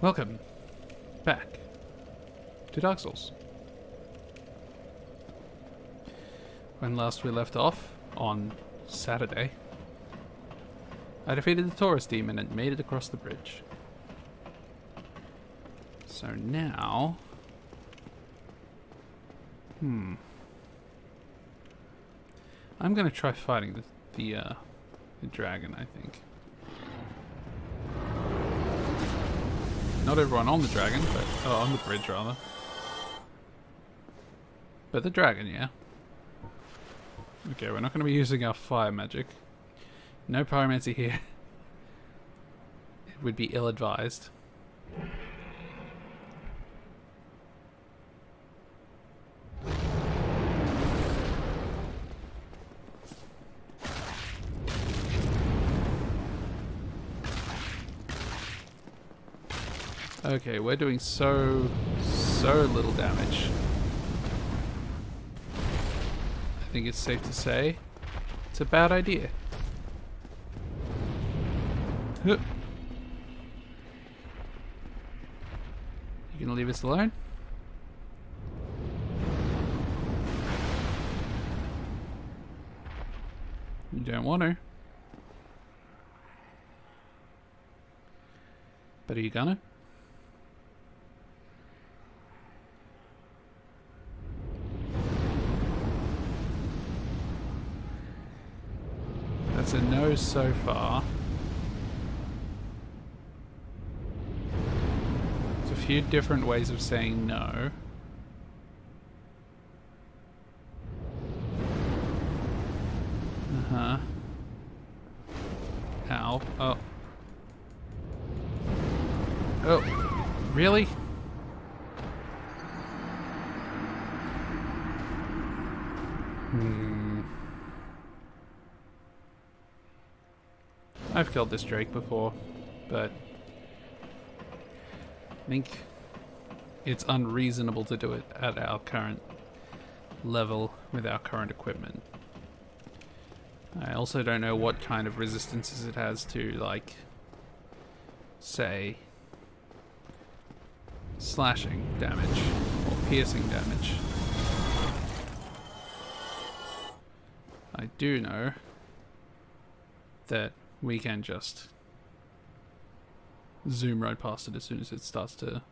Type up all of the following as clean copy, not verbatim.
Welcome back to Dark Souls. When last we left off, on Saturday, I defeated the Taurus demon and made it across the bridge. So now... I'm gonna try fighting the dragon, I think. Not everyone on the dragon, but... on the bridge, rather. But the dragon, yeah. Okay, we're not going to be using our fire magic. No pyromancy here. It would be ill-advised. Okay, we're doing so little damage. I think it's safe to say it's a bad idea. Huh. You gonna leave us alone? You don't want to. But are you gonna? That's a no so far. There's a few different ways of saying no. Uh-huh. Ow. Oh. Oh. Really? I've killed this Drake before, but I think it's unreasonable to do it at our current level with our current equipment. I also don't know what kind of resistances it has to, like, say, slashing damage or piercing damage. I do know that we can just zoom right past it as soon as it starts to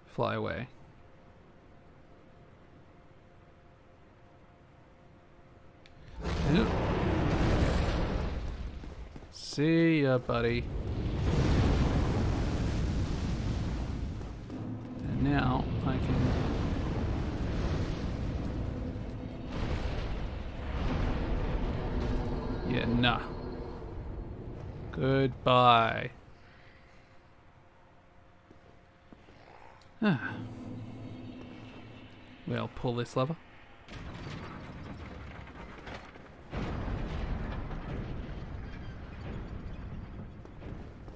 fly away. Yep. See ya, buddy. And now I can... Yeah, nah. Goodbye. We'll pull this lever.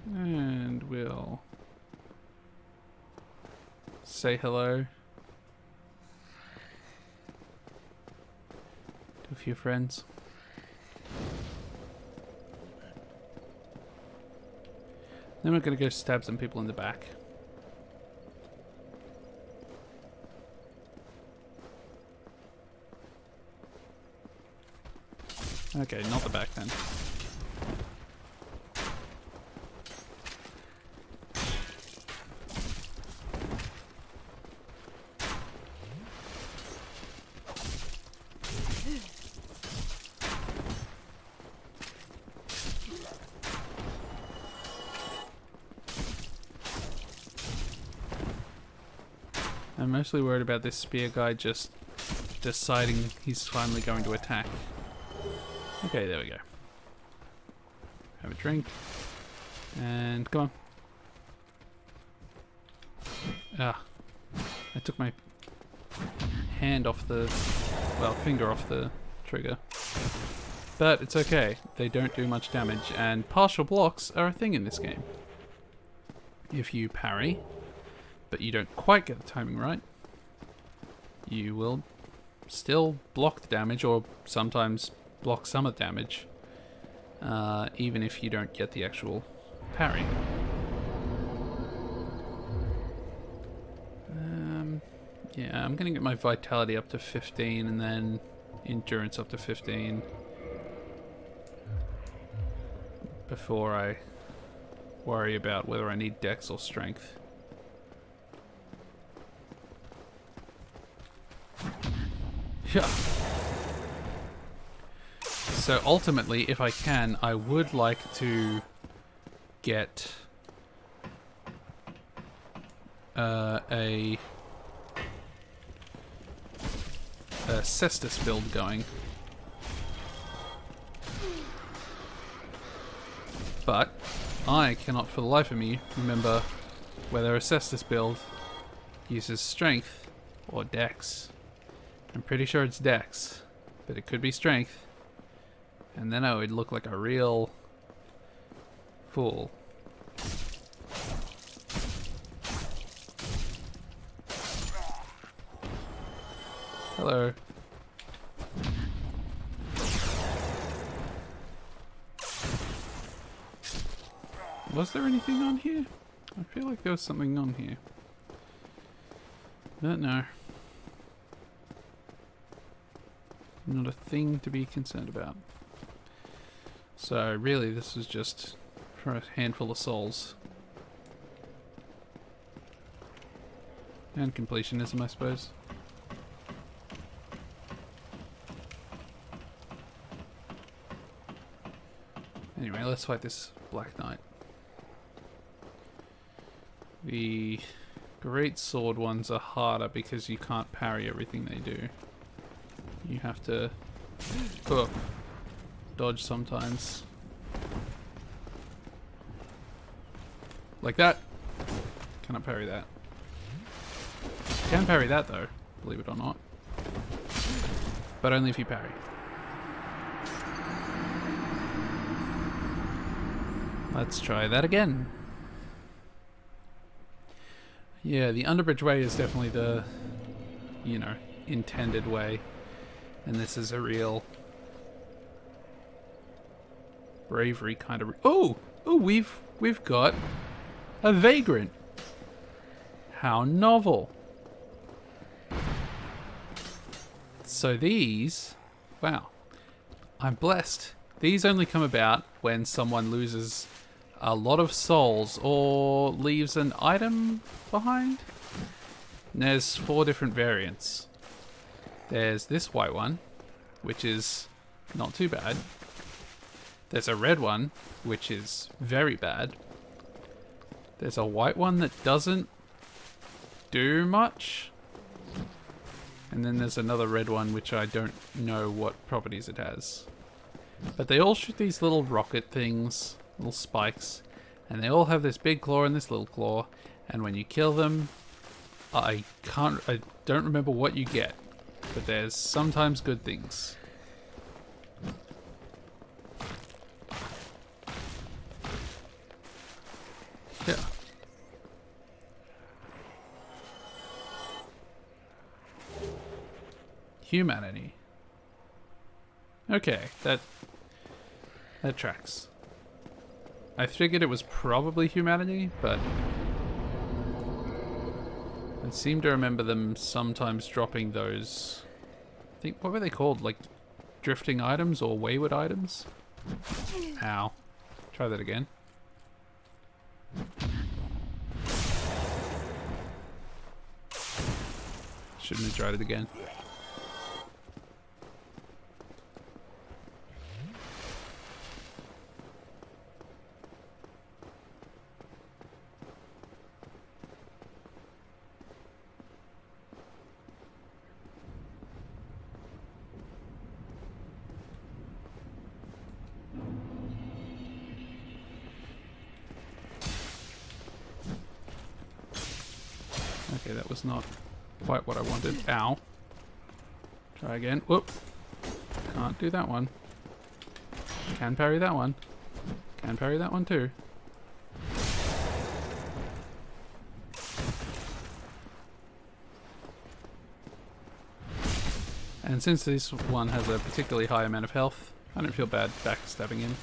And we'll say hello to a few friends. Then we're going to go stab some people in the back. Okay, not the back then. I'm mostly worried about this spear guy just deciding he's finally going to attack. Okay, there we go. Have a drink. And come on. Ah. I took my hand off the... well, finger off the trigger. But it's okay. They don't do much damage, and partial blocks are a thing in this game. If you parry, but you don't quite get the timing right, you will still block the damage, or sometimes block some of the damage, even if you don't get the actual parry. Yeah, I'm gonna get my vitality up to 15 and then endurance up to 15 before I worry about whether I need dex or strength. Yeah. So ultimately, if I can, I would like to get a Caestus build going. But I cannot for the life of me remember whether a Caestus build uses strength or dex. I'm pretty sure it's dex, but it could be strength. And then I would look like a real fool. Hello. Was there anything on here? I feel like there was something on here. But no. Not a thing to be concerned about. So really this is just for a handful of souls. And completionism, I suppose. Anyway, let's fight this Black Knight. The great sword ones are harder because you can't parry everything they do. You have to dodge sometimes. Like that. Cannot parry that. Can parry that though, believe it or not. But only if you parry. Let's try that again. Yeah, the Underbridge way is definitely the, you know, intended way. And this is a real bravery kind of... Oh, we've got a vagrant. How novel. So these, wow, I'm blessed. These only come about when someone loses a lot of souls or leaves an item behind. And there's 4 different variants. There's this white one, which is not too bad. There's a red one, which is very bad. There's a white one that doesn't do much. And then there's another red one, which I don't know what properties it has. But they all shoot these little rocket things, little spikes, and they all have this big claw and this little claw. And when you kill them, I don't remember what you get, but there's sometimes good things. Yeah. Humanity. Okay, that tracks. I figured it was probably humanity, but I seem to remember them sometimes dropping those, I think, what were they called? Like drifting items or wayward items? Ow. Try that again. Shouldn't have tried it again. Okay, that was not quite what I wanted. Ow. Try again. Whoop. Can't do that one. Can parry that one. Can parry that one too. And since this one has a particularly high amount of health, I don't feel bad backstabbing him.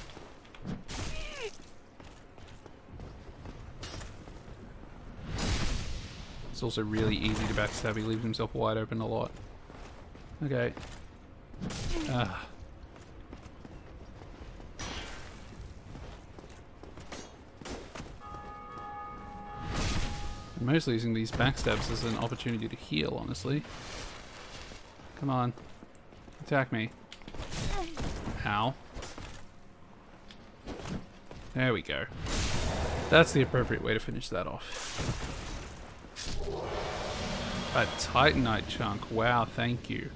It's also really easy to backstab. He leaves himself wide open a lot. Okay. Ah. I'm mostly using these backstabs as an opportunity to heal, honestly. Come on. Attack me. Ow. There we go. That's the appropriate way to finish that off. A Titanite chunk. Wow, thank you.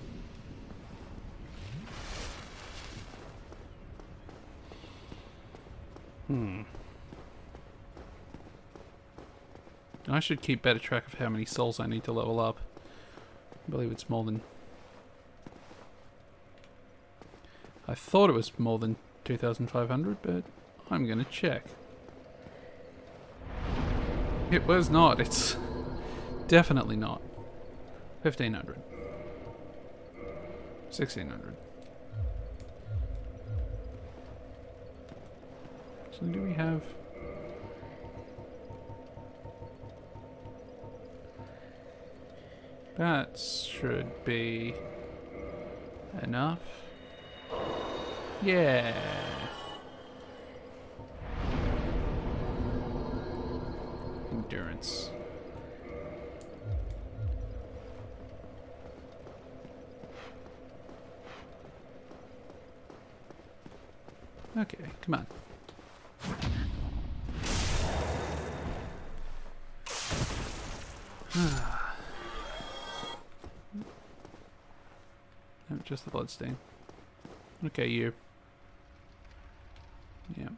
I should keep better track of how many souls I need to level up. I believe it's more than... I thought it was more than 2,500, but I'm gonna check. It was not. It's definitely not. 1,500. 1,600. So do we have... That should be enough. Yeah. Endurance. Okay, come on. No, just the bloodstain. Okay, you. Yep.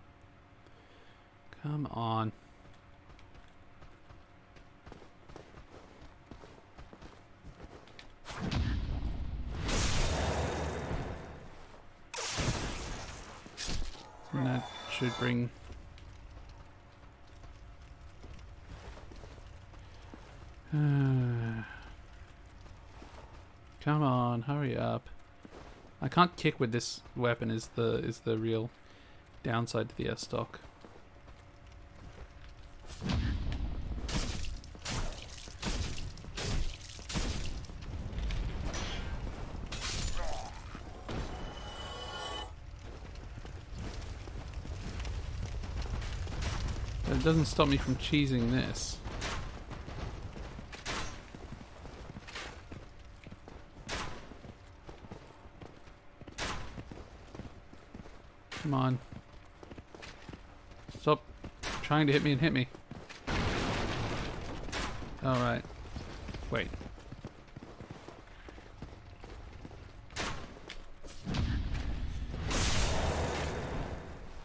Come on. And that should bring... Come on, hurry up. I can't kick with this weapon is the real downside to the S-stock. But it doesn't stop me from cheesing this. Come on. Stop trying to hit me and hit me. Alright. Wait.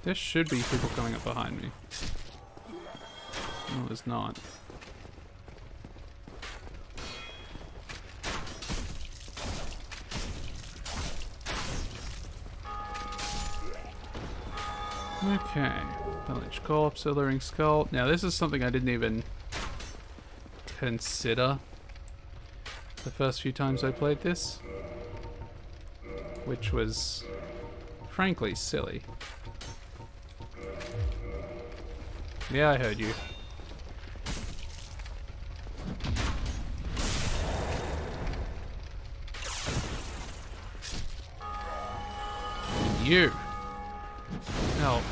There should be people coming up behind me. No, there's not. Okay, village corpse, alluring skull. Now this is something I didn't even consider the first few times I played this, which was frankly silly. Yeah, I heard you. You. Help.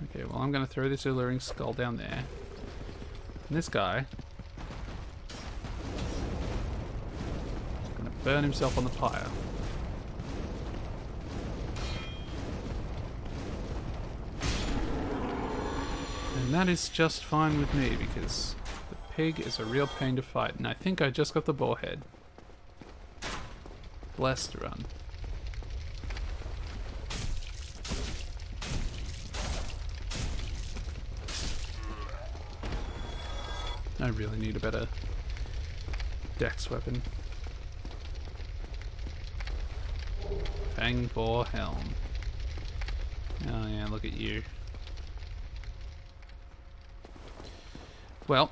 Okay, well I'm gonna throw this alluring skull down there. And this guy is gonna burn himself on the pyre. And that is just fine with me because the pig is a real pain to fight. And I think I just got the boar head. Blessed run. I really need a better dex weapon. Fang Boar Helm. Oh yeah, look at you. Well,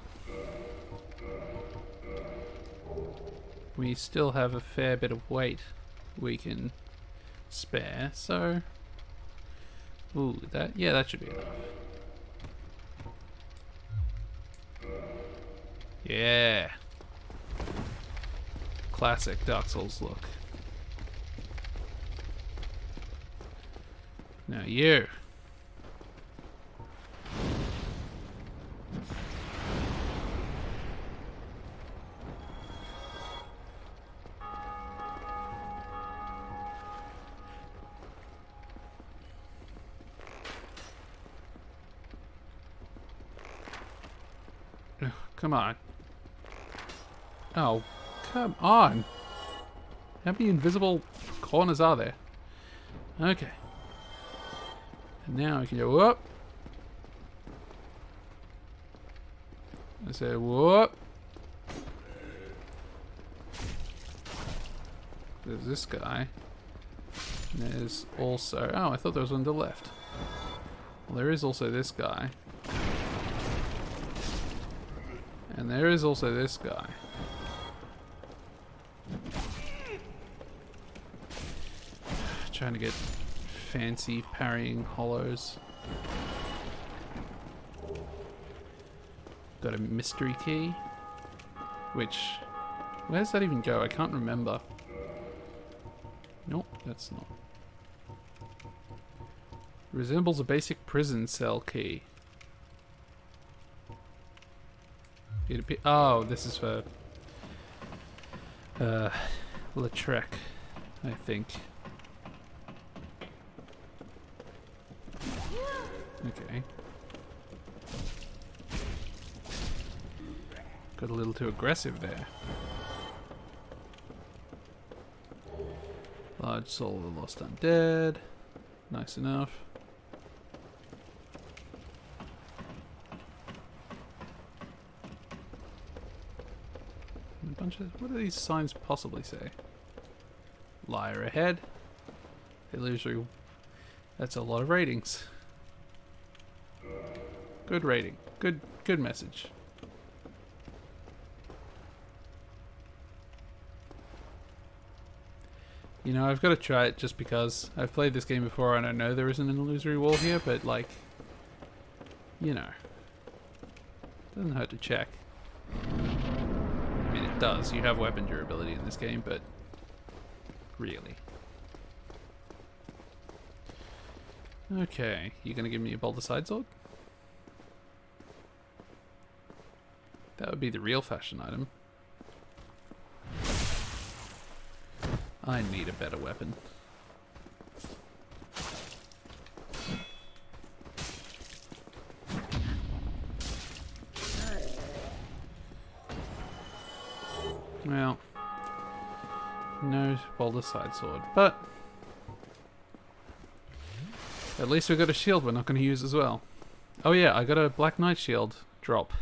we still have a fair bit of weight we can spare, so... Ooh, that should be enough. Yeah. Classic Dark Souls look. Now you. Come on. Oh, come on. How many invisible corners are there? Okay. And now we can go up. I say whoop. There's this guy. And there's also... Oh, I thought there was one to the left. Well, there is also this guy. And there is also this guy. Trying to get fancy parrying hollows. Got a mystery key. Which... Where does that even go? I can't remember. Nope, that's not. Resembles a basic prison cell key. Oh, this is for Lautrec, I think. Okay. Got a little too aggressive there. Large soul of the lost undead. Nice enough. What do these signs possibly say? Liar ahead. Illusory. That's a lot of ratings. Good rating. Good message. You know, I've got to try it just because I've played this game before and I know there isn't an illusory wall here, but like, you know, doesn't hurt to check. I mean, it does. You have weapon durability in this game, but really. Okay, you gonna give me a Boulder Side Sword? That would be the real fashion item. I need a better weapon. Well, no Boulder Side Sword, but at least we got a shield we're not going to use as well. Oh yeah, I got a Black Knight shield drop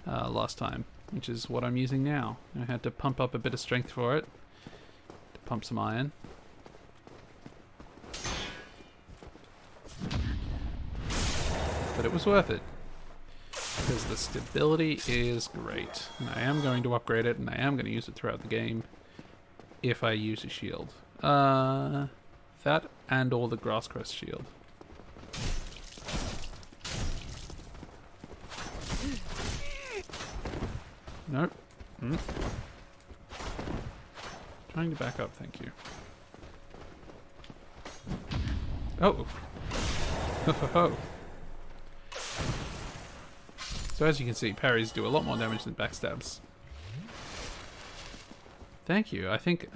last time, which is what I'm using now. I had to pump up a bit of strength for it, to pump some iron. But it was worth it, because the stability is great. And I am going to upgrade it, and I am going to use it throughout the game if I use a shield. That and or the Grasscrest shield. Nope. Trying to back up, thank you. Oh! Ho ho ho! So as you can see, parries do a lot more damage than backstabs. Thank you. I think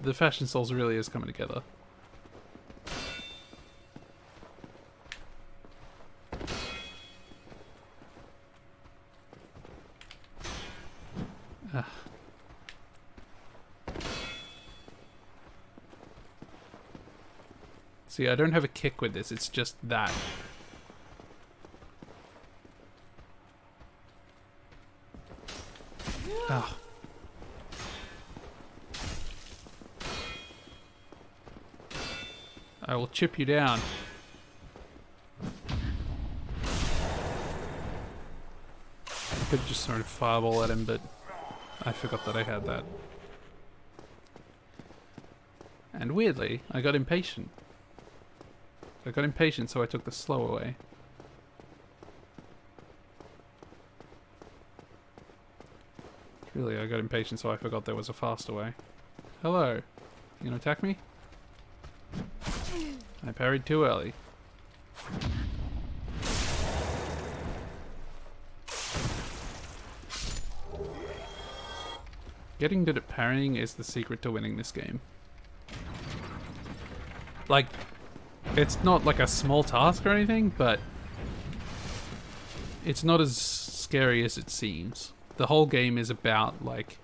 the Fashion Souls really is coming together. See, I don't have a kick with this, it's just that. Oh. I will chip you down. I could have just thrown a fireball at him, but I forgot that I had that. And weirdly, I got impatient. So I took the slow away. Really, I got impatient, so I forgot there was a faster way. Hello. You gonna attack me? I parried too early. Getting good at parrying is the secret to winning this game. Like, it's not like a small task or anything, but it's not as scary as it seems. The whole game is about, like,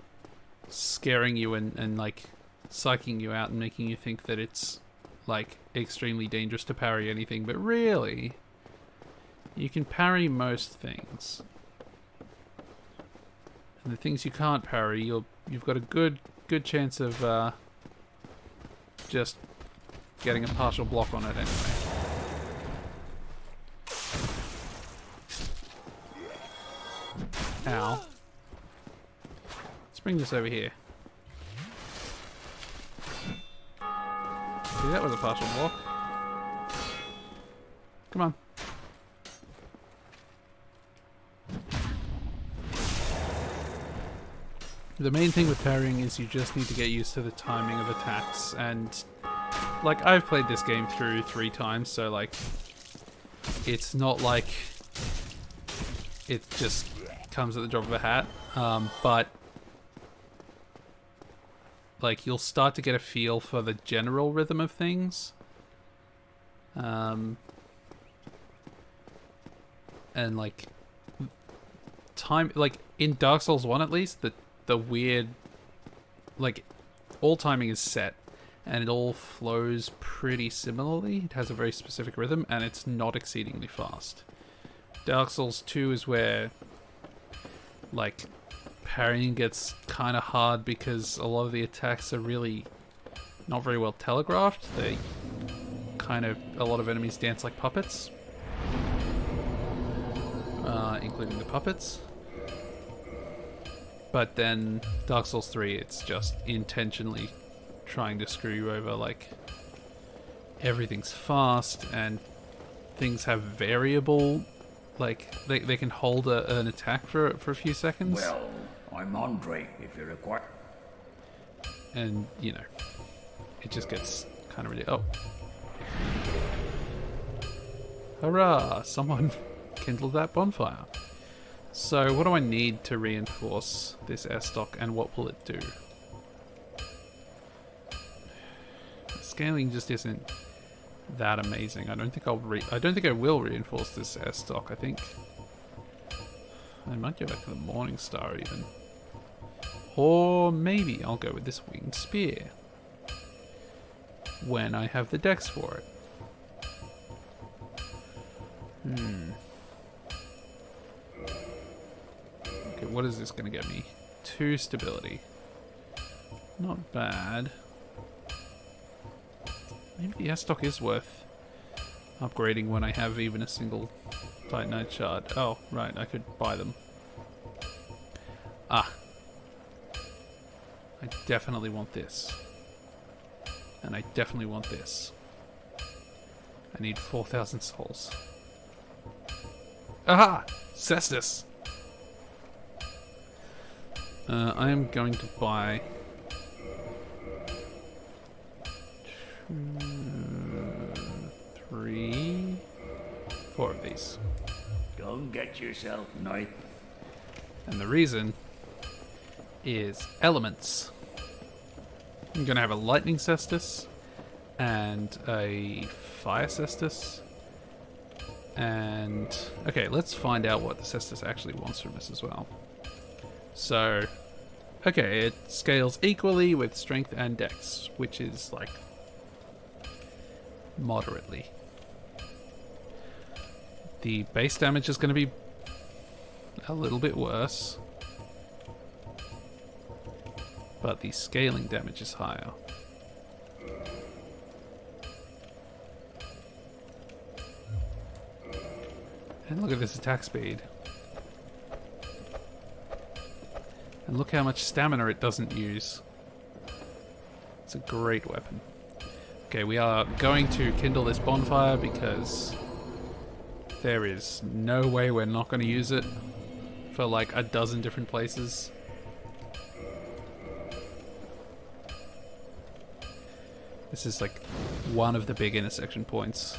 scaring you and like, psyching you out and making you think that it's, like, extremely dangerous to parry anything, but really, you can parry most things. And the things you can't parry, you've got a good chance of just getting a partial block on it anyway. Ow. Let's bring this over here. See, that was a partial block. Come on. The main thing with parrying is you just need to get used to the timing of attacks, and like, I've played this game through 3 times, so like, it's not like it just comes at the drop of a hat, but like, you'll start to get a feel for the general rhythm of things, and like, like in Dark Souls 1 at least, the weird, like, all timing is set and it all flows pretty similarly. It has a very specific rhythm and it's not exceedingly fast. Dark Souls 2 is where, like, parrying gets kind of hard because a lot of the attacks are really not very well telegraphed. They kind of, a lot of enemies dance like puppets, including the puppets. But then Dark Souls 3, it's just intentionally trying to screw you over. Like, everything's fast and things have variable, like, they can hold an attack for a few seconds. Well, I'm Andre, if you require. And, you know, it just gets kind of ridiculous. Oh. Hurrah! Someone kindled that bonfire. So, what do I need to reinforce this airstock, and what will it do? Scaling just isn't that amazing. I don't think I will reinforce this airstock. I think I might go back to the Morning Star even, or maybe I'll go with this winged spear when I have the dex for it. Okay, what is this going to get me? 2 stability. Not bad. Maybe the airstock is worth upgrading when I have even a single Titanite shard. Oh, right, I could buy them. Ah. I definitely want this. And I definitely want this. I need 4,000 souls. Aha! Caestus! I am going to buy 2, 3, 4 of these. Don't get yourself knight. And the reason is elements. I'm going to have a lightning cestus and a fire cestus. And okay, let's find out what the cestus actually wants from us as well. So, okay, it scales equally with strength and dex, which is like moderately. The base damage is going to be a little bit worse, but the scaling damage is higher. And look at this attack speed. And look how much stamina it doesn't use. It's a great weapon. Okay, we are going to kindle this bonfire because there is no way we're not going to use it for like a dozen different places. This is like one of the big intersection points.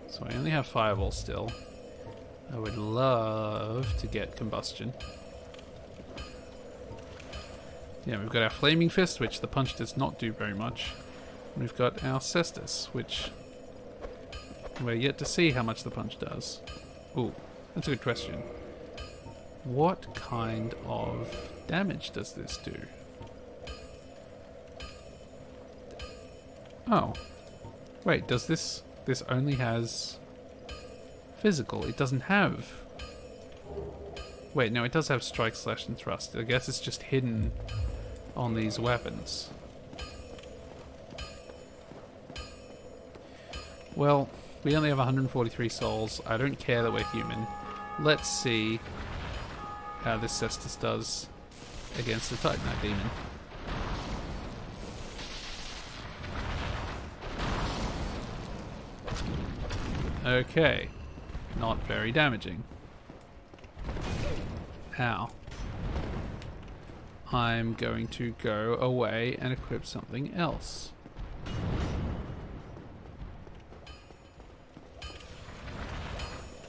So I only have fireball still. I would love to get combustion. Yeah, we've got our flaming fist, which the punch does not do very much. And we've got our Caestus, which we're yet to see how much the punch does. Ooh, that's a good question. What kind of damage does this do? Oh. Wait, does this only has physical? It doesn't have... Wait, no, it does have strike, slash, and thrust. I guess it's just hidden on these weapons. Well, we only have 143 souls. I don't care that we're human. Let's see how this Caestus does against the Titanite demon. Okay. Not very damaging. Ow. I'm going to go away and equip something else.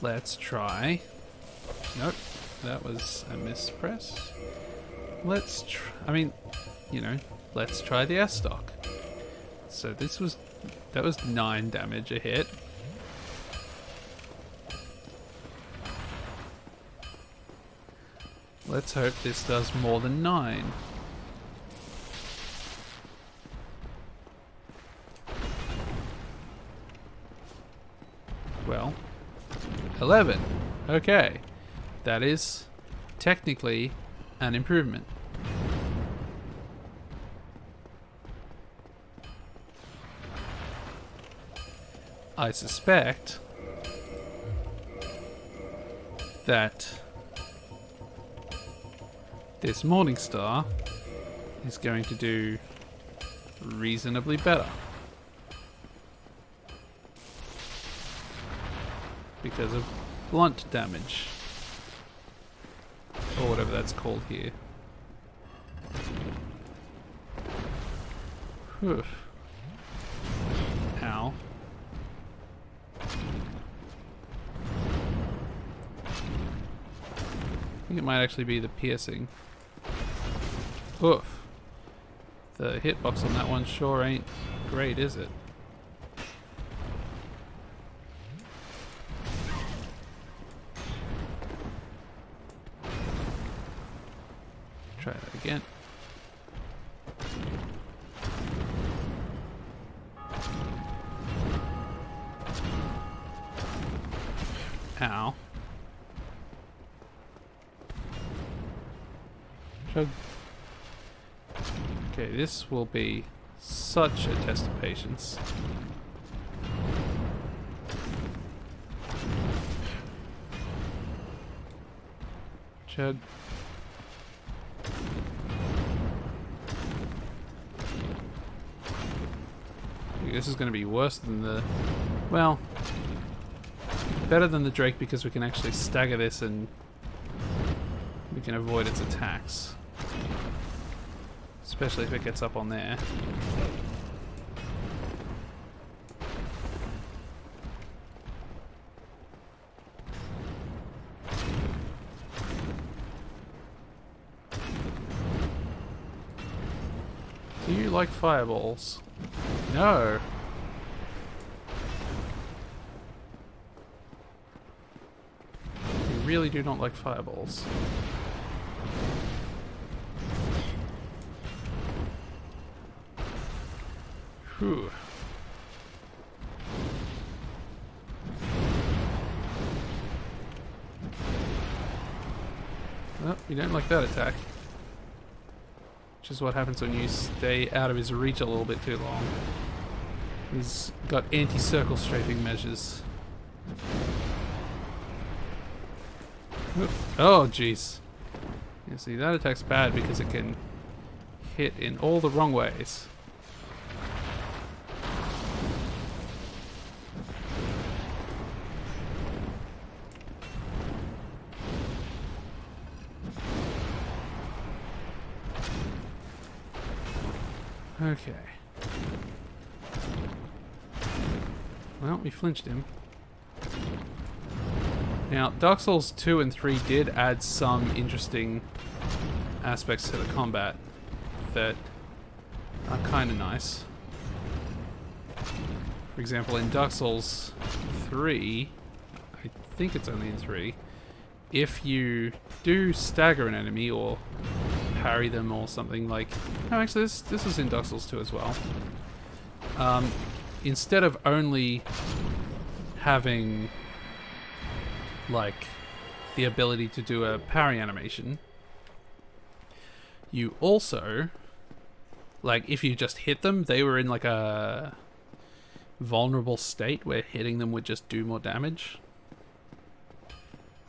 Let's try... Nope. That was a mispress. Let's try... I mean, you know, let's try the S-Stock. So this was... That was 9 damage a hit. Let's hope this does more than 9. Well, 11. Okay. That is technically an improvement. I suspect that this Morning Star is going to do reasonably better. Because of blunt damage. Or whatever that's called here. Whew. Ow. I think it might actually be the piercing. Oof. The hitbox on that one sure ain't great, is it? Try that again. Ow. Chug. Okay, this will be such a test of patience. Chug. This is going to be worse than the... Well, better than the Drake because we can actually stagger this and we can avoid its attacks. Especially if it gets up on there. Do you like fireballs? No. You really do not like fireballs. Whew. Well, you don't like that attack. Which is what happens when you stay out of his reach a little bit too long. He's got anti-circle strafing measures. Oop. Oh, jeez. You see, that attack's bad because it can hit in all the wrong ways. Okay. Well, we flinched him. Now, Dark Souls 2 and 3 did add some interesting aspects to the combat that are kind of nice. For example, in Dark Souls 3, I think it's only in 3, if you do stagger an enemy or parry them or something like... No, actually, this is in Dark Souls 2 as well. Instead of only having, like, the ability to do a parry animation, you also, like, if you just hit them, they were in, like, a vulnerable state where hitting them would just do more damage.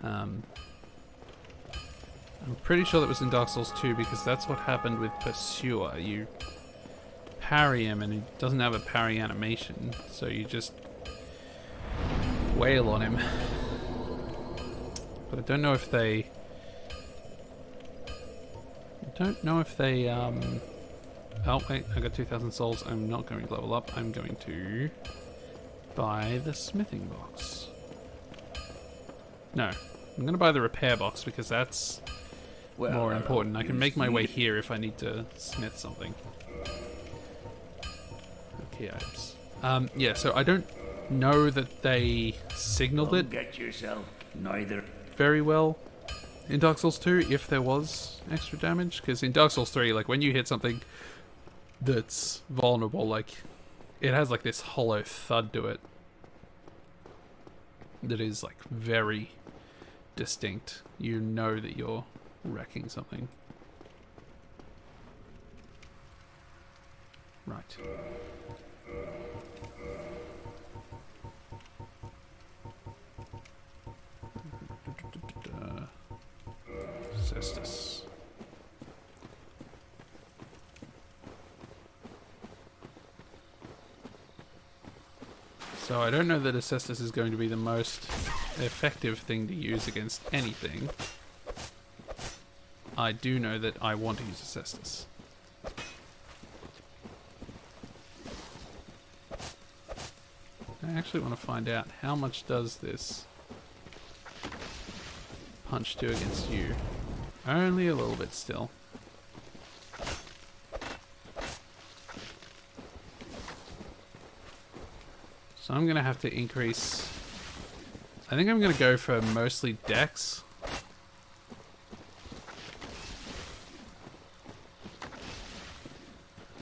I'm pretty sure that was in Dark Souls 2 because that's what happened with Pursuer. You parry him and he doesn't have a parry animation, so you just wail on him. But I don't know if they... Oh wait, I got 2,000 souls. I'm not going to level up. I'm going to buy the smithing box. No, I'm going to buy the repair box because that's more important. I can make my way here if I need to smith something. Okay, items. Yeah, so I don't know that they signaled it Get yourself neither. very well in Dark Souls 2 if there was extra damage, because in Dark Souls 3, like, when you hit something that's vulnerable, like, it has like this hollow thud to it that is like very distinct. You know that you're wrecking something. Right. Caestus. So I don't know that a Caestus is going to be the most effective thing to use against anything. I do know that I want to use a Caestus. I actually want to find out how much does this punch do against you. Only a little bit still. So I'm going to have to increase... I think I'm going to go for mostly dex.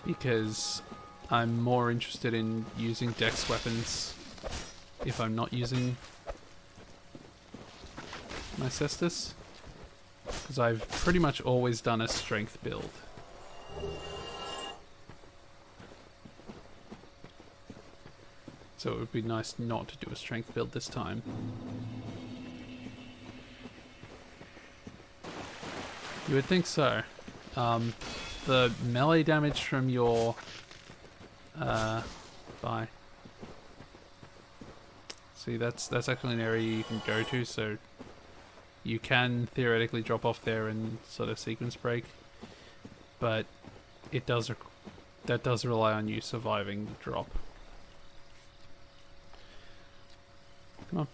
Because I'm more interested in using dex weapons if I'm not using my Caestus. Because I've pretty much always done a strength build. So it would be nice not to do a strength build this time. You would think so. The melee damage from your... bye. See, that's actually an area you can go to, so you can theoretically drop off there and sort of sequence break. But it does that does rely on you surviving the drop. Come on.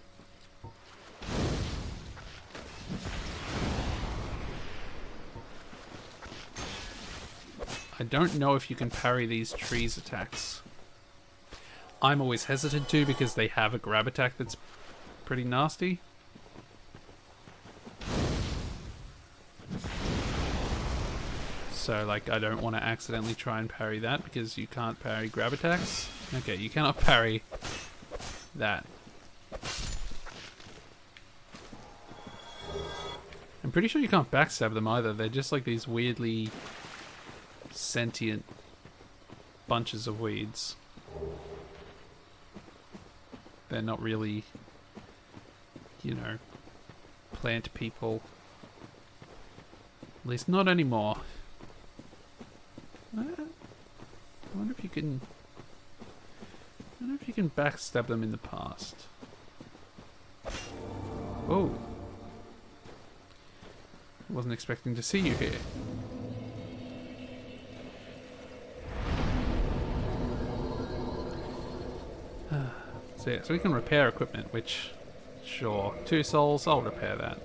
I don't know if you can parry these trees attacks. I'm always hesitant to because they have a grab attack that's pretty nasty. So, like, I don't want to accidentally try and parry that because you can't parry grab attacks. Okay, you cannot parry that. I'm pretty sure you can't backstab them either. They're just like these weirdly sentient bunches of weeds. They're not really, you know, plant people. At least not anymore. I wonder if you can... I wonder if you can backstab them in the past. Oh. Wasn't expecting to see you here. So yeah, so we can repair equipment, which, sure, 2 souls, I'll repair that.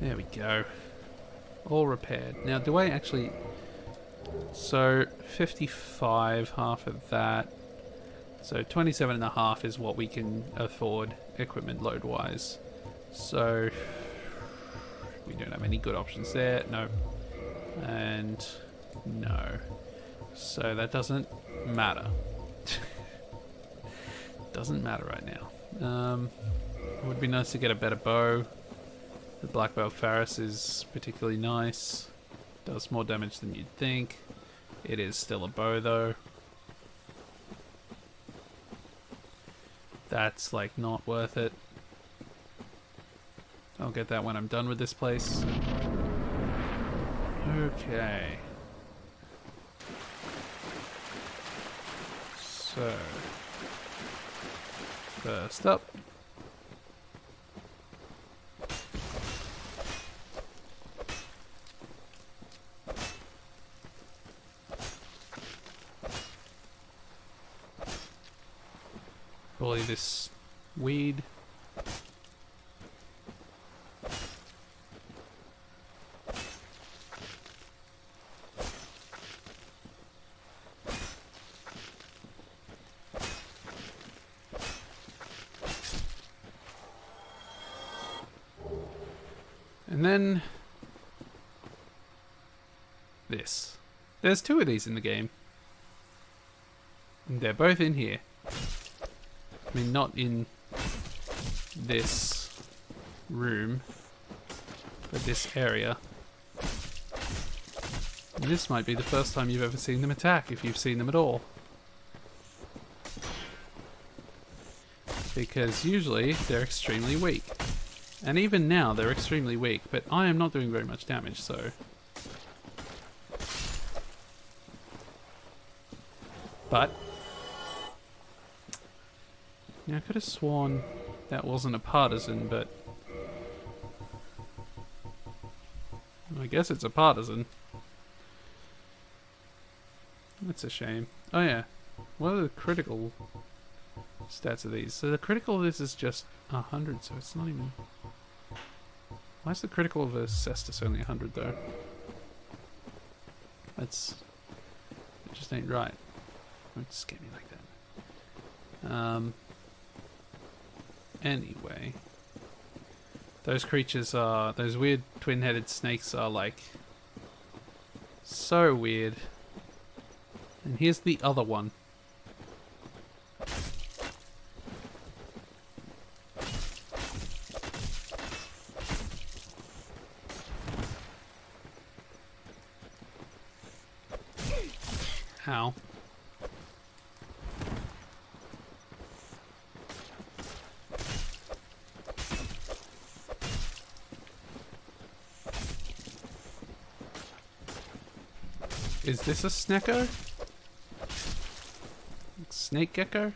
There we go. All repaired. Now, do I actually... So, 55, half of that. So, 27.5 is what we can afford equipment load-wise. So, we don't have any good options there. No. And no. So, that doesn't matter. Doesn't matter right now. It would be nice to get a better bow. The Black Belt Ferris is particularly nice. Does more damage than you'd think. It is still a bow though. That's like not worth it. I'll get that when I'm done with this place. Okay. So, first up. Bully this weed. And then this. There's 2 of these in the game. And they're both in here. I mean, not in this room, but this area. And this might be the first time you've ever seen them attack, if you've seen them at all. Because usually they're extremely weak. And even now they're extremely weak, but I am not doing very much damage, so... But... Yeah, I could have sworn that wasn't a partisan, but... I guess it's a partisan. That's a shame. Oh yeah, what are the critical stats of these? So the critical of this is just 100, so it's not even... Why is the critical of a Caestus only 100 though? That's... It just ain't right. Don't scare me like that. Anyway, those creatures are, those weird twin-headed snakes are like so weird. And here's the other one. Ow. Is this a snecko? Snake gecko?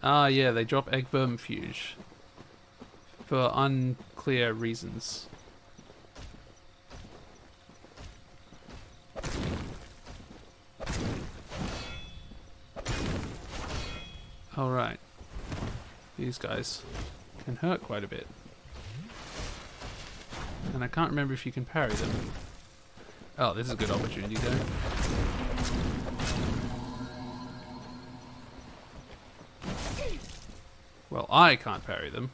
Ah, yeah, they drop egg vermifuge for unclear reasons. Alright. These guys can hurt quite a bit. And I can't remember if you can parry them. Oh, this is a good opportunity though. Well, I can't parry them.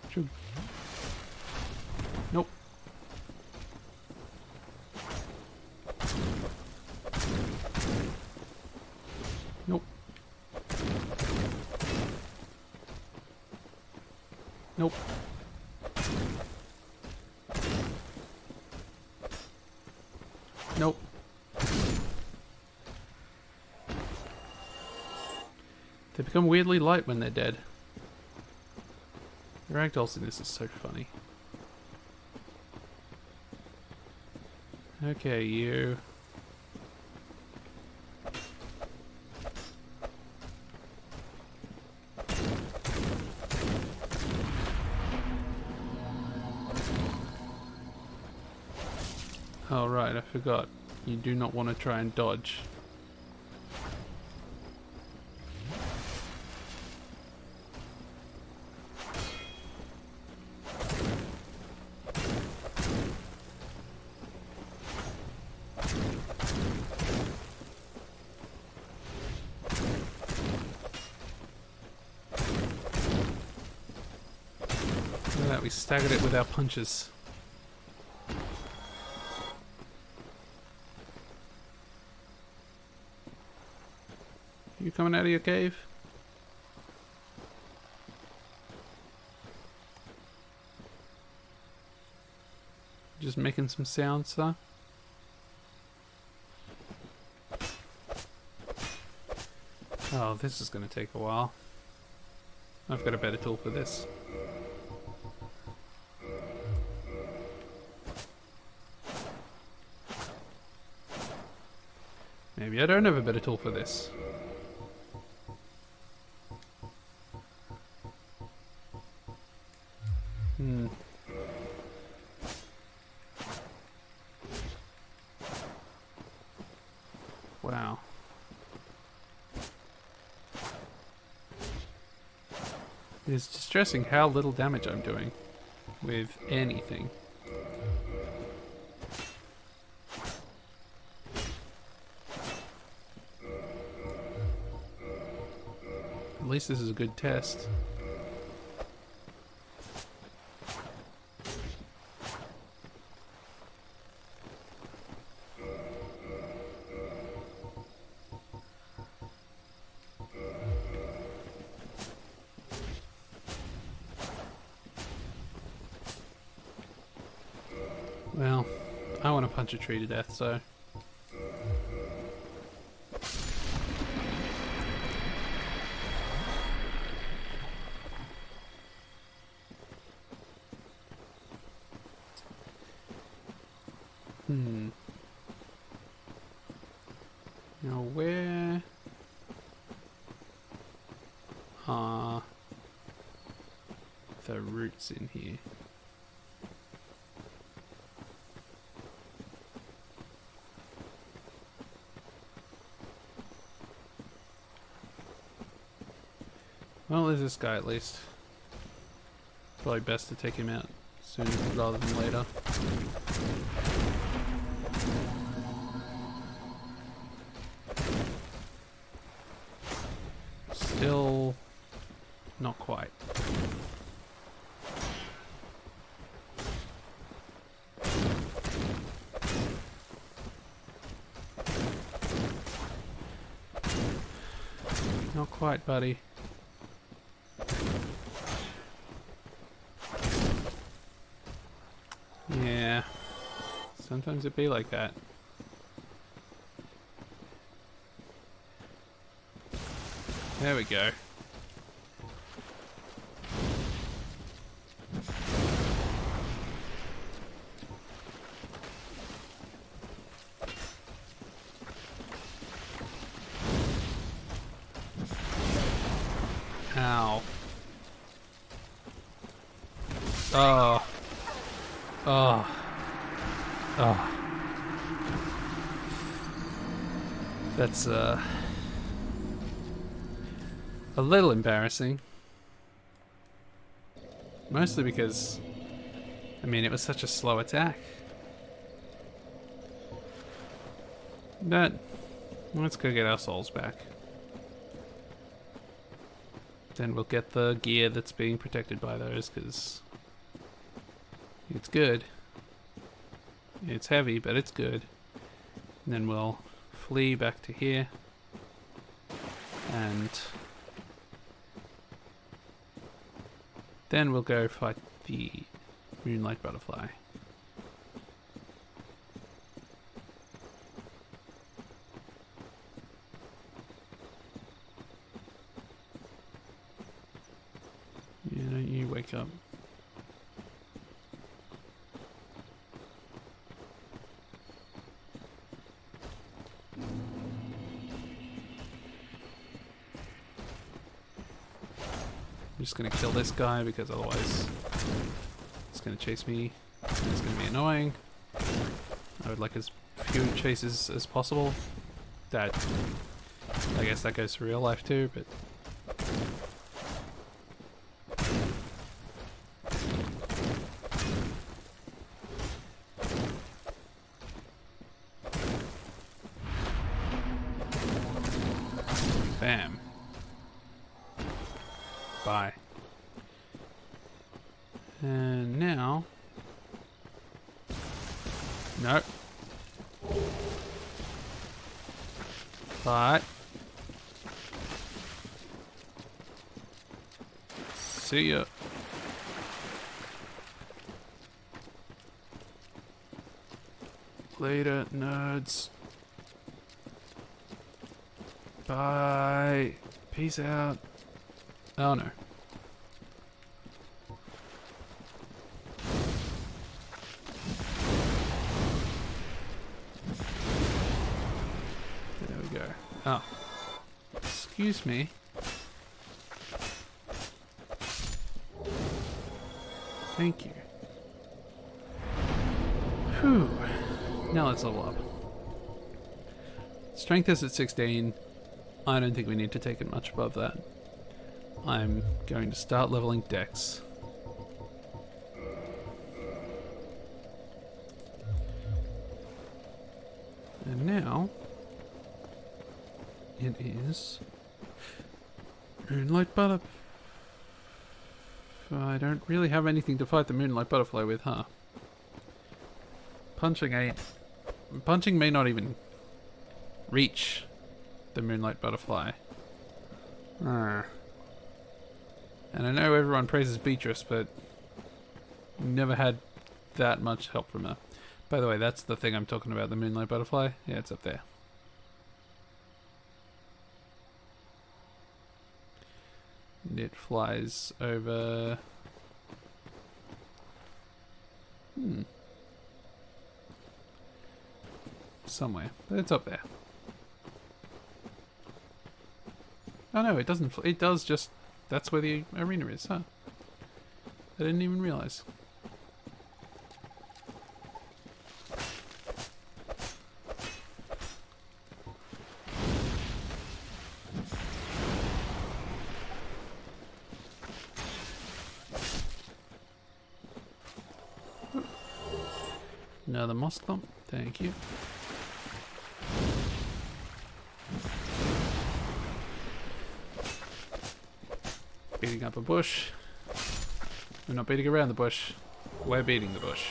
True. Nope. Nope. Nope. Nope. They become weirdly light when they're dead. The ragdolls in this is so funny. Okay, you. Oh right, I forgot. You do not want to try and dodge. Look at that, we staggered it with our punches. You coming out of your cave? Just making some sounds, sir? Oh, this is going to take a while. I've got a better tool for this. Maybe I don't have a better tool for this. Wow. It is distressing how little damage I'm doing with anything. At least this is a good test. Well, I want to punch a tree to death, so... Now where are the roots in here? Well, there's this guy at least. Probably best to take him out sooner rather than later. Still not quite. Not quite, buddy. Yeah, sometimes it be like that. There we go. Ow. Oh. Oh. Oh. That's a little embarrassing. Mostly because, I mean, it was such a slow attack. But let's go get our souls back. Then we'll get the gear that's being protected by those, because it's good. It's heavy, but it's good. And then we'll flee back to here. And then we'll go fight the Moonlight Butterfly. Yeah, don't you wake up. just going to kill this guy because otherwise it's going to chase me. And it's going to be annoying. I would like as few chases as possible. That, I guess that goes for real life too, but... Bam. Bye. And now... No. But... See ya. Later, nerds. Bye. Peace out. Oh no. There we go. Oh. Excuse me. Thank you. Whew. Now let's level up. Strength is at 16. I don't think we need to take it much above that. I'm going to start leveling Dex. And now it is Moonlight Butterfly. I don't really have anything to fight the Moonlight Butterfly with, huh? Punching may not even reach the Moonlight Butterfly. And I know everyone praises Beatrice, but never had that much help from her. By the way, that's the thing I'm talking about, the Moonlight Butterfly. Yeah, it's up there. And it flies over... somewhere. But it's up there. Oh no, it doesn't. It does just... That's where the arena is, huh? I didn't even realize. Another moss clump. Thank you. Beating up a bush. We're not beating around the bush. We're beating the bush.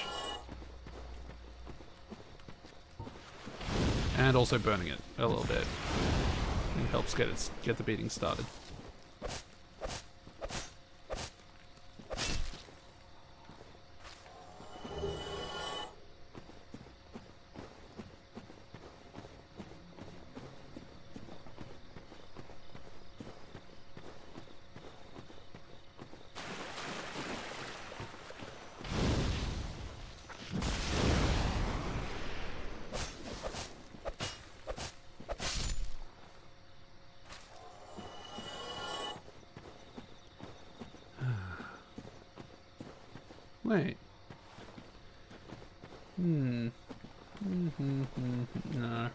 And also burning it a little bit. It helps get the beating started. Wait. No. No.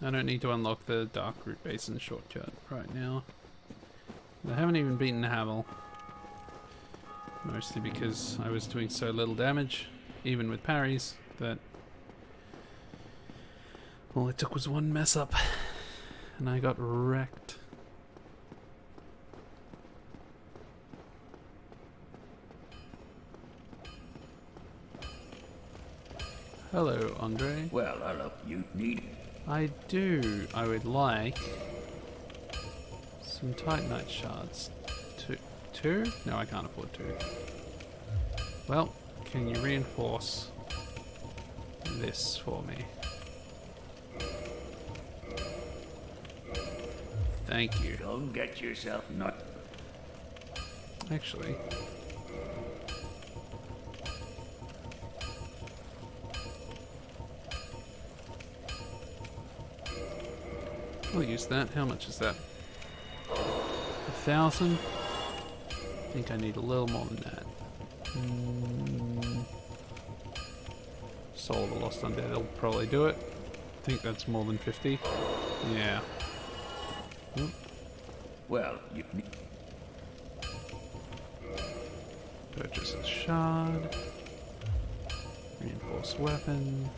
I don't need to unlock the Darkroot Basin shortcut right now. I haven't even beaten Havel. Mostly because I was doing so little damage, even with parries, that all it took was one mess up, and I got wrecked. Hello, Andre. Well, hello. You need... I do. I would like some Titanite shards. Two? No, I can't afford two. Well, can you reinforce this for me? Thank you. Don't get yourself nut. Actually... I'll use that. How much is that? 1,000. I think I need a little more than that. Soul of the Lost Undead will probably do it. I think that's more than 50. Yeah. Well, you need... Purchase a shard. Reinforced weapon.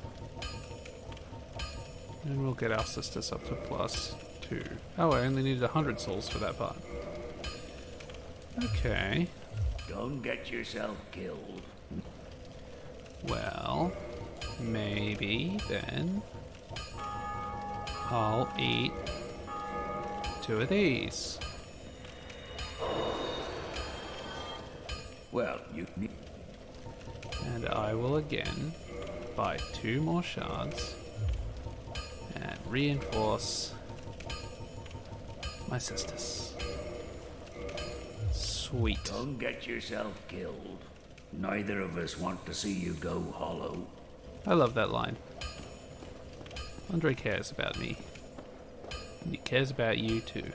And we'll get our Caestus up to +2. Oh, I only needed 100 souls for that part. Okay. Don't get yourself killed. Well, maybe then I'll eat 2 of these. Well, you need... And I will again buy 2 more shards and reinforce my Caestus. Sweet. Don't get yourself killed. Neither of us want to see you go hollow. I love that line. Andre cares about me. And he cares about you too.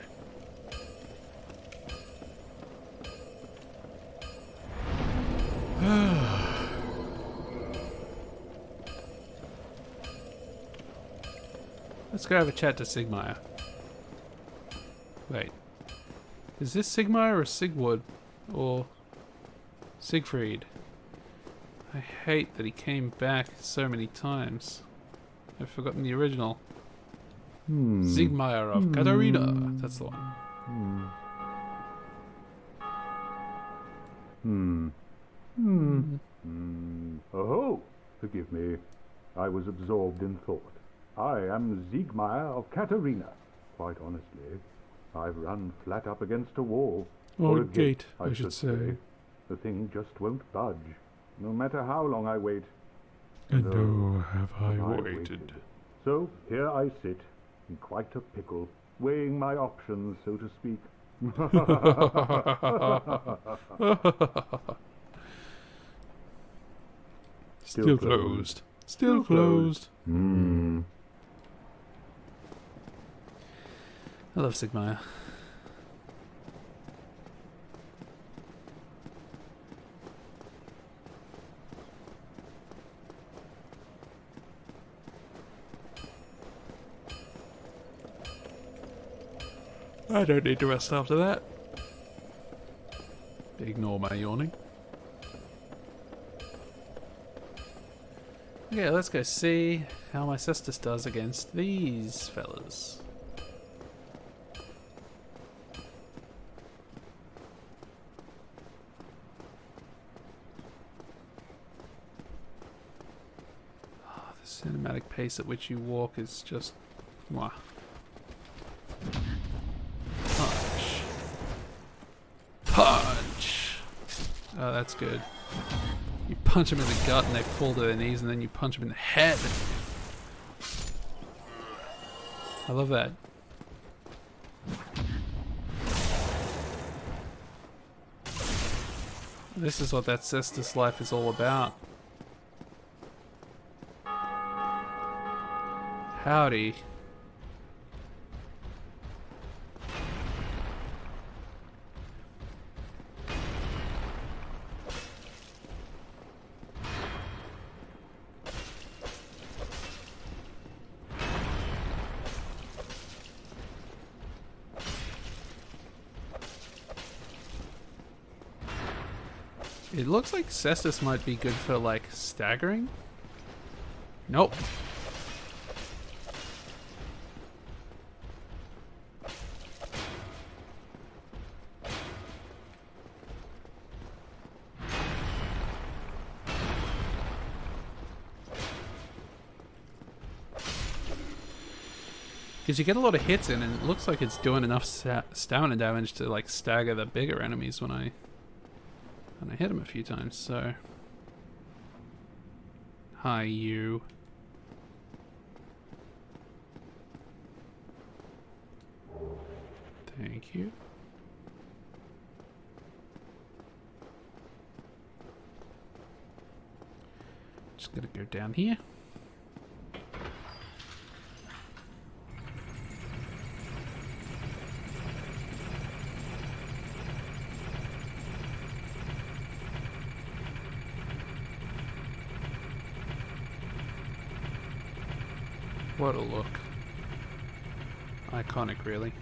Let's go have a chat to Sigmire. Wait. Is this Sigmire or Sigward? Or Siegfried? I hate that he came back so many times. I've forgotten the original. Sigmire of Katarina. That's the one. Oh, forgive me. I was absorbed in thought. I am Siegmeier of Katarina. Quite honestly, I've run flat up against a wall. Or a a gate, I should say. The thing just won't budge, no matter how long I wait. And oh, have I waited. So here I sit, in quite a pickle, weighing my options, so to speak. Still closed. Still closed. I love Sigmire. I don't need to rest after that. Ignore my yawning. Okay, let's go see how my Caestus does against these fellas. Oh, the cinematic pace at which you walk is just... mwah. Punch. Punch! Oh, that's good. You punch them in the gut and they fall to their knees, and then you punch them in the head. I love that. This is what that Caestus life is all about. Howdy. It looks like Caestus might be good for, like, staggering. Nope. Because you get a lot of hits in, and it looks like it's doing enough stamina damage to, like, stagger the bigger enemies when I hit him a few times, so... Hi, you. Thank you. Just gonna go down here. What a look. Iconic, really.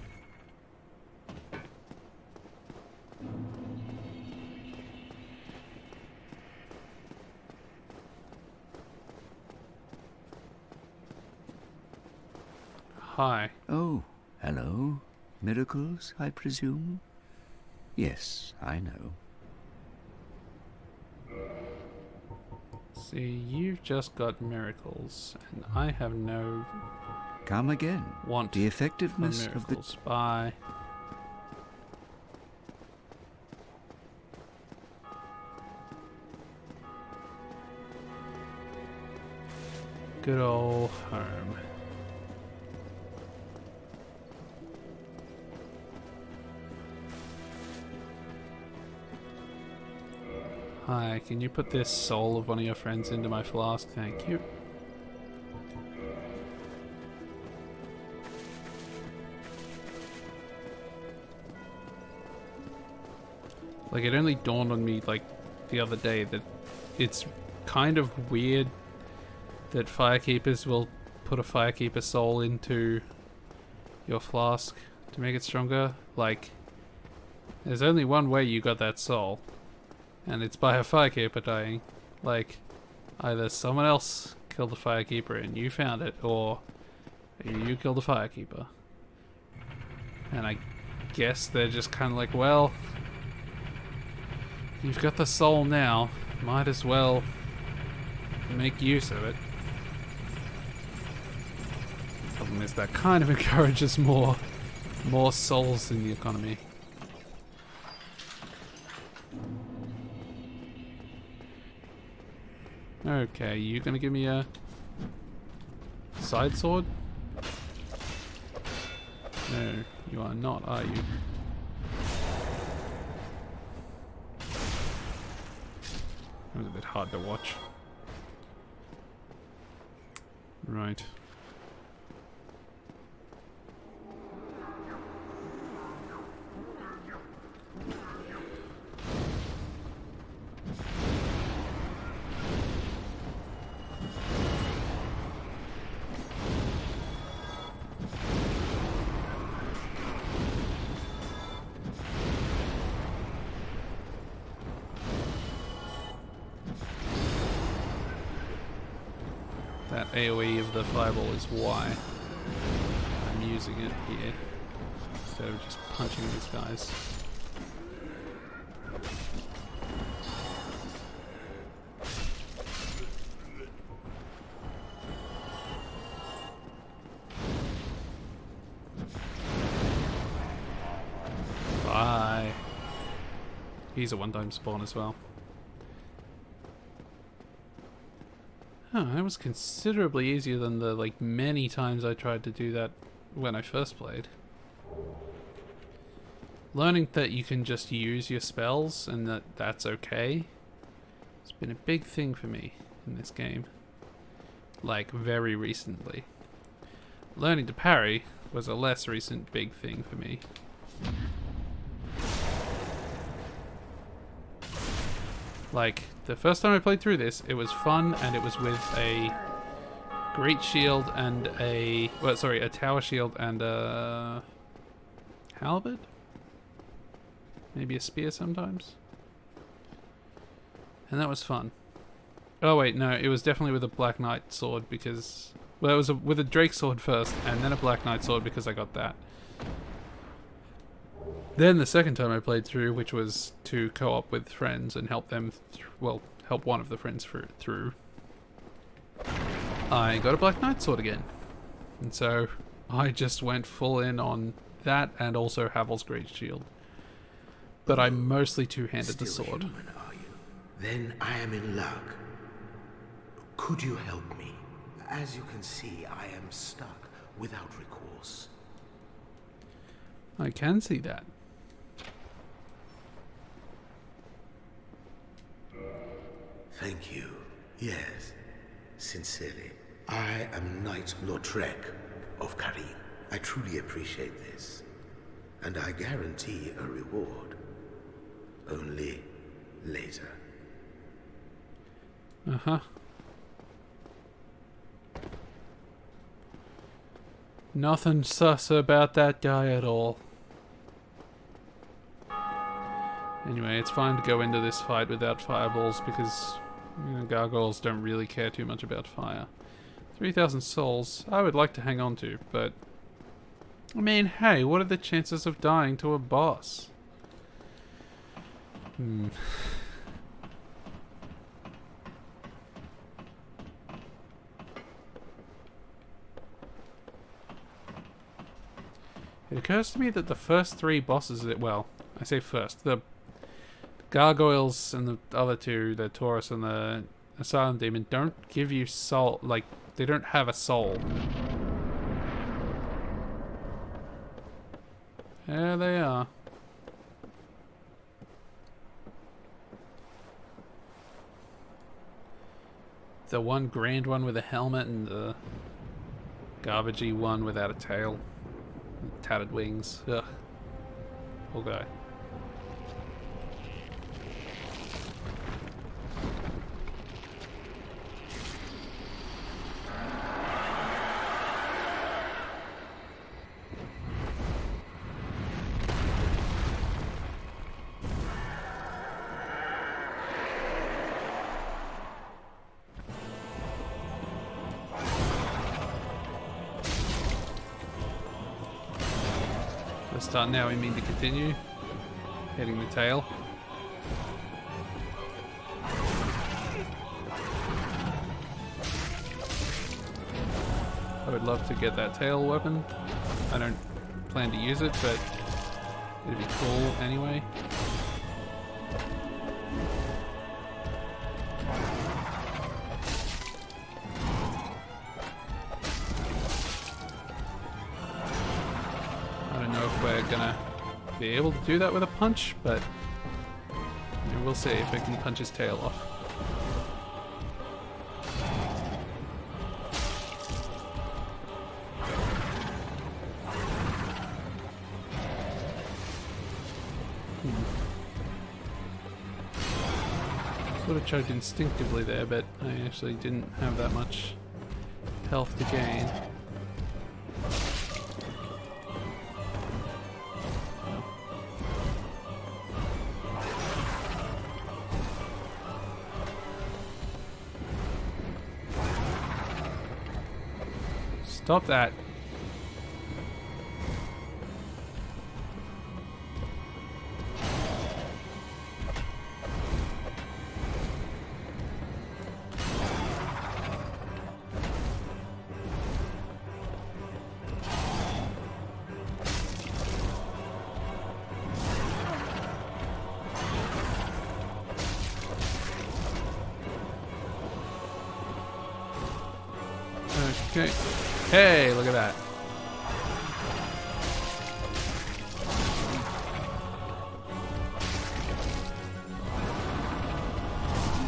Hi. Oh, hello. Miracles, I presume? Yes, I know. See, you've just got miracles, and I have no Come again. want The effectiveness for of the... miracles. Bye. Good old home. Hi, can you put this soul of one of your friends into my flask? Thank you. Like, it only dawned on me, like, the other day that it's kind of weird that firekeepers will put a firekeeper soul into your flask to make it stronger. Like, there's only one way you got that soul, and it's by a firekeeper dying. Like, either someone else killed the firekeeper and you found it, or you killed the firekeeper. And I guess they're just kind of like, well, you've got the soul now, might as well make use of it. Problem is that kind of encourages more souls in the economy. Okay, you gonna give me a side sword? No, you are not, are you? That was a bit hard to watch. Right. That AoE of the fireball is why I'm using it here, instead of just punching these guys. Bye. He's a one-time spawn as well. Oh, that was considerably easier than the, like, many times I tried to do that when I first played. Learning that you can just use your spells and that that's okay, it's been a big thing for me in this game. Like, very recently. Learning to parry was a less recent big thing for me. Like, the first time I played through this, it was fun, and it was with a great shield and a... well, sorry, a tower shield and a... halberd? Maybe a spear sometimes? And that was fun. Oh wait, no, it was definitely with a Black Knight sword because... well, it was with a Drake sword first, and then a Black Knight sword because I got that. Then the second time I played through, which was to co-op with friends and help them, well, help one of the friends through, I got a Black Knight sword again. And so I just went full in on that and also Havel's Great Shield. But I mostly two-handed the sword. Human, are you? Then I am in luck. Could you help me? As you can see, I am stuck without recourse. I can see that. Thank you. Yes, sincerely. I am Knight Lautrec of Karim. I truly appreciate this. And I guarantee a reward. Only later. Uh-huh. Nothing sus about that guy at all. Anyway, it's fine to go into this fight without fireballs because, you know, gargoyles don't really care too much about fire. 3,000 souls, I would like to hang on to, but... I mean, hey, what are the chances of dying to a boss? It occurs to me that the first 3 bosses, well, I say first, the gargoyles and the other 2, the Taurus and the Asylum Demon, don't give you soul, like, they don't have a soul. There they are. The one grand one with a helmet and the garbagey one without a tail. Tattered wings. Ugh. Poor guy. Start now, we mean to continue. Hitting the tail. I would love to get that tail weapon. I don't plan to use it, but it'd be cool anyway. We're gonna be able to do that with a punch, but you know, we'll see if I can punch his tail off. Sort of chugged instinctively there, but I actually didn't have that much health to gain. Stop that. Okay. Hey, look at that.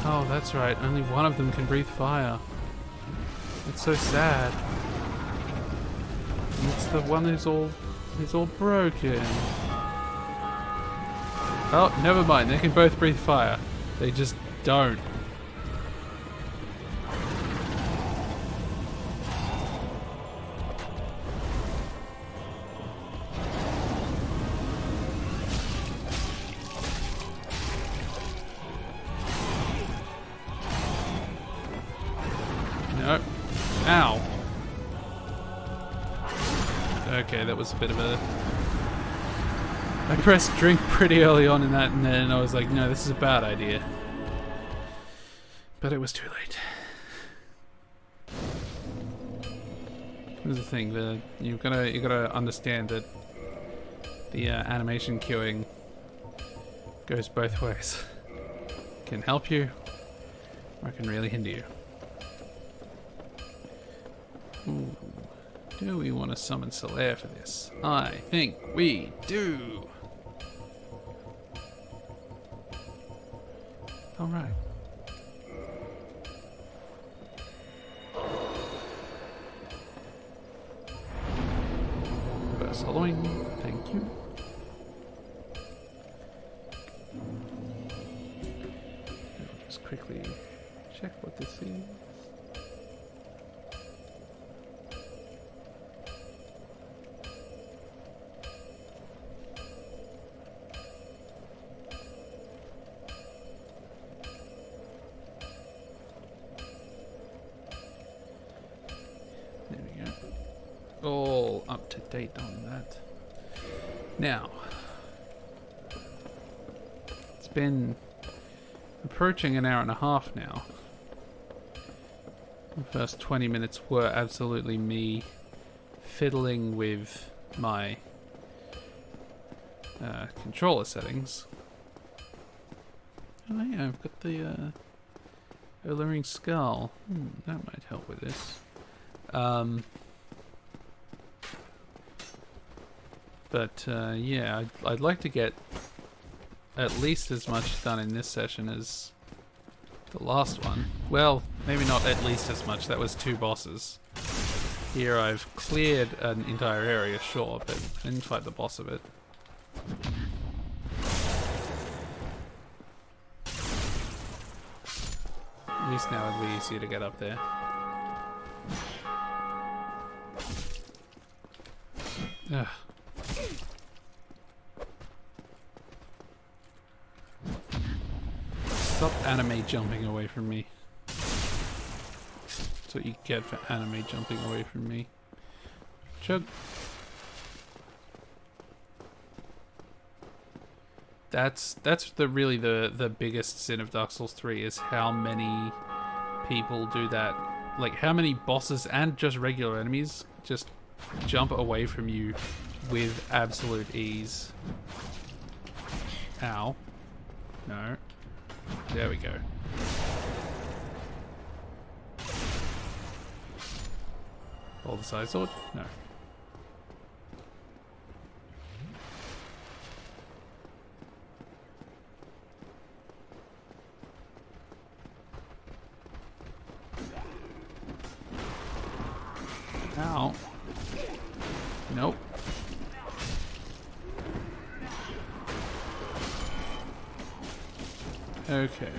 Oh, that's right. Only one of them can breathe fire. It's so sad. And it's the one who's all broken. Oh, never mind. They can both breathe fire. They just don't. Ow. Okay, that was a bit of a... I pressed drink pretty early on in that, and then I was like, no, this is a bad idea. But it was too late. Here's the thing, you gotta understand that the animation queuing goes both ways. It can help you, or it can really hinder you. Ooh. Do we want to summon Solaire for this? I think we do. Alright. Burst following. Thank you. Just quickly check what this is. all up to date on that. Now, it's been approaching an hour and a half now. The first 20 minutes were absolutely me fiddling with my controller settings. Oh yeah, I've got the alluring skull. That might help with this. But yeah, I'd like to get at least as much done in this session as the last one. Well, maybe not at least as much. That was 2 bosses. Here I've cleared an entire area, sure, but I didn't fight the boss of it. At least now it'll be easier to get up there. Ugh. Stop anime jumping away from me. That's what you get for anime jumping away from me. Chug. That's really the biggest sin of Dark Souls 3 is how many people do that. Like how many bosses and just regular enemies just jump away from you with absolute ease. Ow. No. There we go. Hold the side sword? No. Ow. Nope. Okay.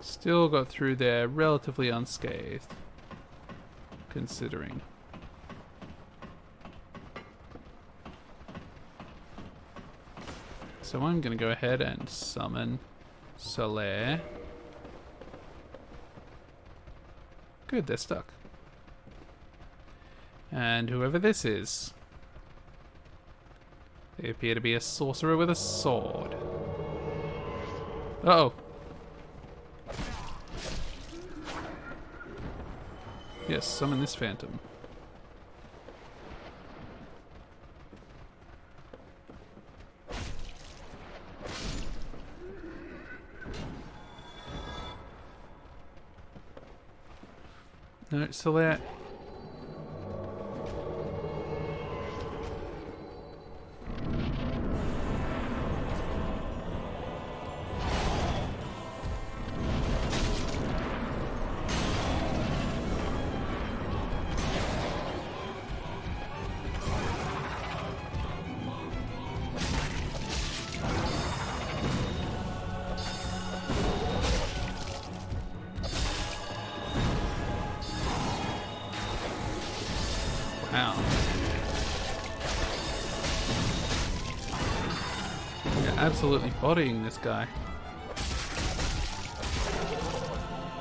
Still got through there relatively unscathed, considering. So I'm gonna go ahead and summon Solaire. Good, they're stuck. And whoever this is, they appear to be a sorcerer with a sword. Uh-oh. Yes, summon this phantom. No, Solaire. Wow. You're absolutely bodying this guy.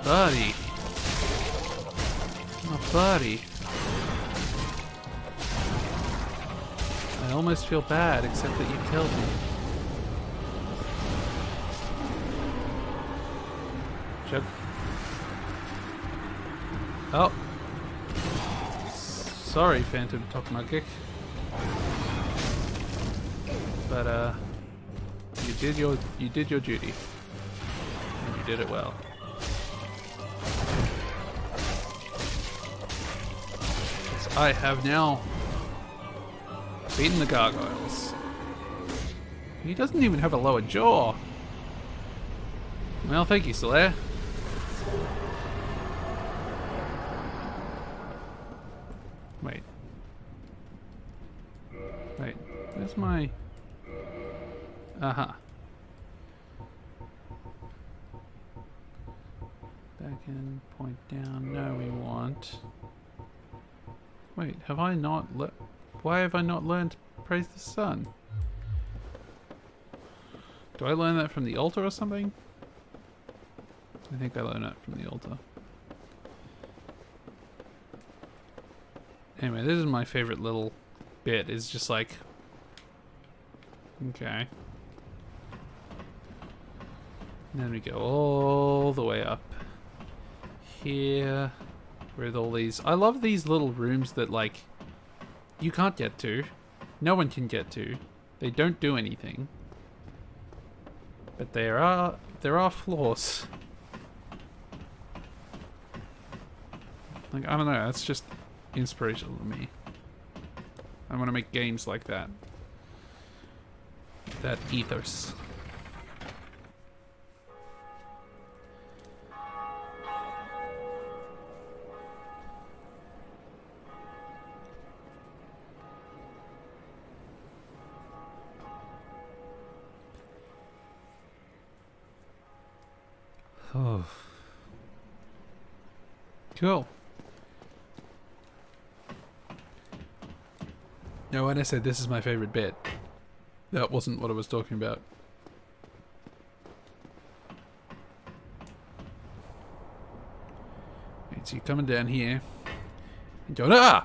Buddy. Oh, buddy. I almost feel bad, except that you killed me. Chug. Oh. Sorry, Phantom Tokmagic. But you did your duty. And you did it well. I have now beaten the gargoyles. He doesn't even have a lower jaw. Well, thank you, Solaire. Wait, where's my... Aha. Back in, point down. No, we want... Wait, have I not why have I not learned Praise the Sun? Do I learn that from the altar or something? I think I learned that from the altar. Anyway, this is my favorite little bit. Is just like, okay. And then we go all the way up here with all these. I love these little rooms that like you can't get to. No one can get to. They don't do anything. But there are flaws. Like, I don't know, that's just inspirational to me. I want to make games like that. That ethos. Oh. Cool. Now, when I said this is my favorite bit, that wasn't what I was talking about. Right, so you're coming down here and going, ah!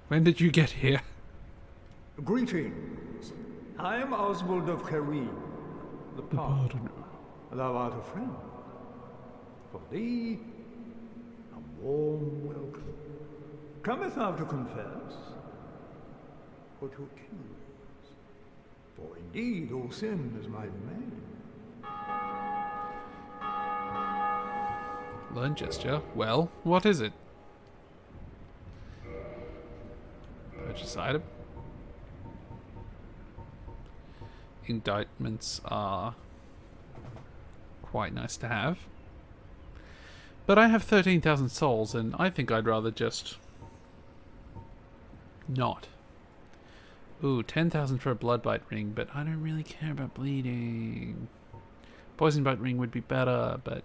When did you get here? Greetings. I am Oswald of Carin, the Pardoner. Thou art a friend. For thee, a warm welcome. Cometh thou to confess, or to accuse? For indeed all sin is my domain. Learn gesture. Well, what is it? Purchase item. Indictments are quite nice to have. But I have 13,000 souls, and I think I'd rather just not. Ooh, 10,000 for a blood bite ring, but I don't really care about bleeding. Poison bite ring would be better, but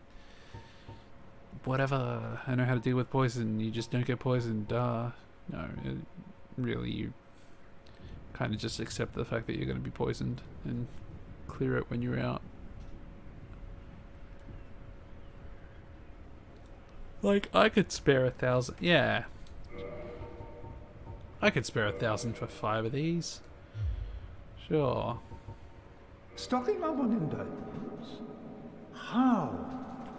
whatever. I know how to deal with poison. You just don't get poisoned. No, really, you kind of just accept the fact that you're going to be poisoned and clear it when you're out. Like, I could spare 1,000. Yeah. I could spare 1,000 for 5 of these. Sure. Stocking up on indictments? How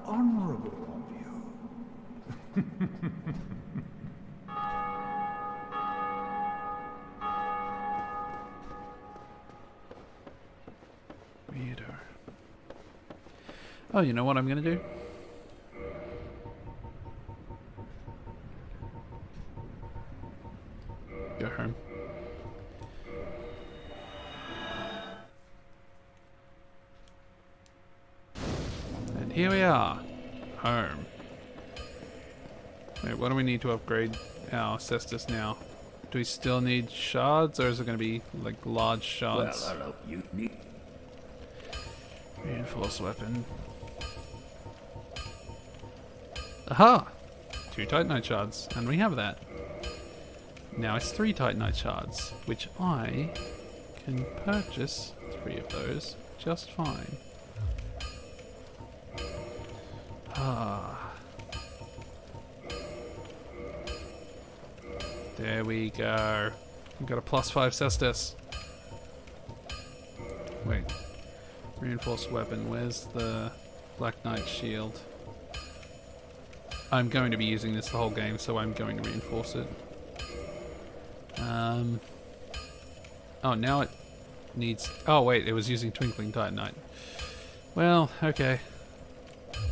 honorable of you. Weirdo. Oh, you know what I'm gonna do? Go home. And here we are. Home. Wait, what do we need to upgrade our Caestus now? Do we still need shards, or is it going to be like large shards? Well, hello, you need. Reinforced weapon. Aha! 2 Titanite shards, and we have that. Now it's 3 Titanite shards, which I can purchase 3 of those just fine. Ah. There we go. We've got a +5 Caestus. Wait. Reinforced weapon. Where's the Black Knight shield? I'm going to be using this the whole game, so I'm going to reinforce it. Oh, now it needs... Oh, wait, it was using Twinkling Titanite. Well, okay.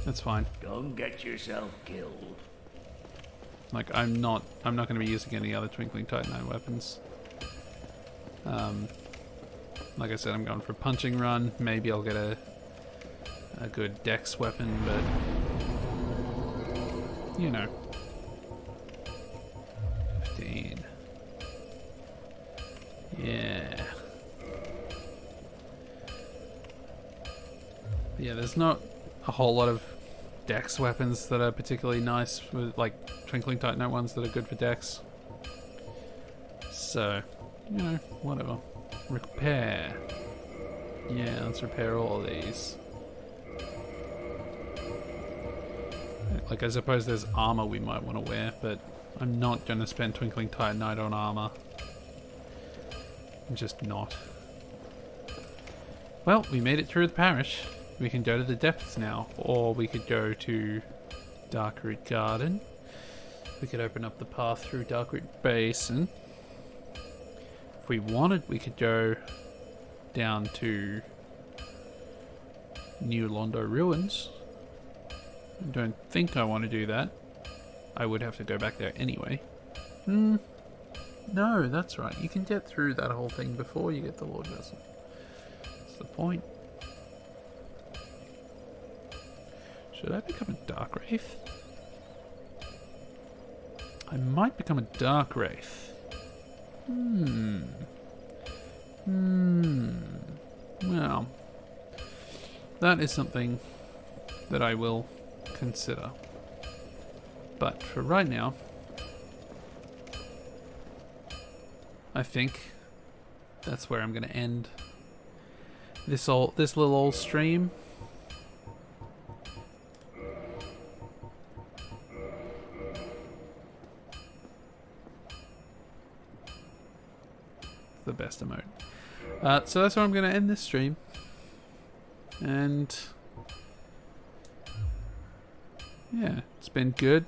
That's fine. Don't get yourself killed. Like, I'm not going to be using any other Twinkling Titanite weapons. Like I said, I'm going for a punching run. Maybe I'll get a good dex weapon, but... You know. 15. Yeah. Yeah, there's not a whole lot of dex weapons that are particularly nice, with like Twinkling Titanite ones that are good for dex. So, you know, whatever. Repair. Yeah, let's repair all of these. Like, I suppose there's armor we might want to wear, but I'm not going to spend Twinkling Titanite on armor. I'm just not. Well, we made it through the parish. We can go to the depths now, or we could go to Darkroot Garden. We could open up the path through Darkroot Basin. If we wanted, we could go down to New Londo Ruins. I don't think I want to do that. I would have to go back there anyway. No, that's right. You can get through that whole thing before you get the Lord Vessel. That's the point. Should I become a Dark Wraith? I might become a Dark Wraith. Well, that is something that I will consider. But for right now, I think that's where I'm going to end this little old stream. The best emote. So that's where I'm going to end this stream. And yeah, it's been good.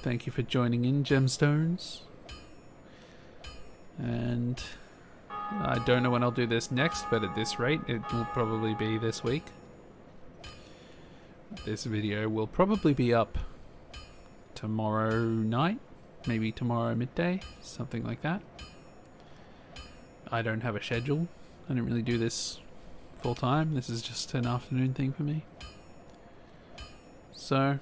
Thank you for joining in, Gemstones. And I don't know when I'll do this next, but at this rate, it will probably be this week. This video will probably be up tomorrow night, maybe tomorrow midday, something like that. I don't have a schedule. I don't really do this full time. This is just an afternoon thing for me. So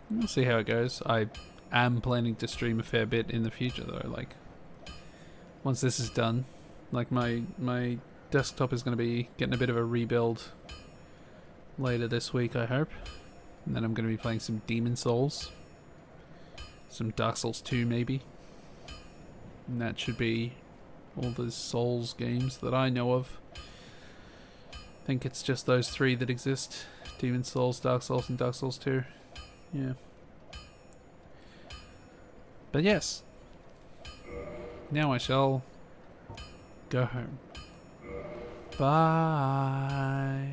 we'll see how it goes. I am planning to stream a fair bit in the future though. Like, once this is done, like my desktop is going to be getting a bit of a rebuild later this week, I hope. And then I'm going to be playing some Demon Souls. Some Dark Souls 2 maybe. And that should be all the Souls games that I know of. I think it's just those 3 that exist. Demon Souls, Dark Souls, and Dark Souls 2. Yeah. But yes. Now I shall go home. Bye.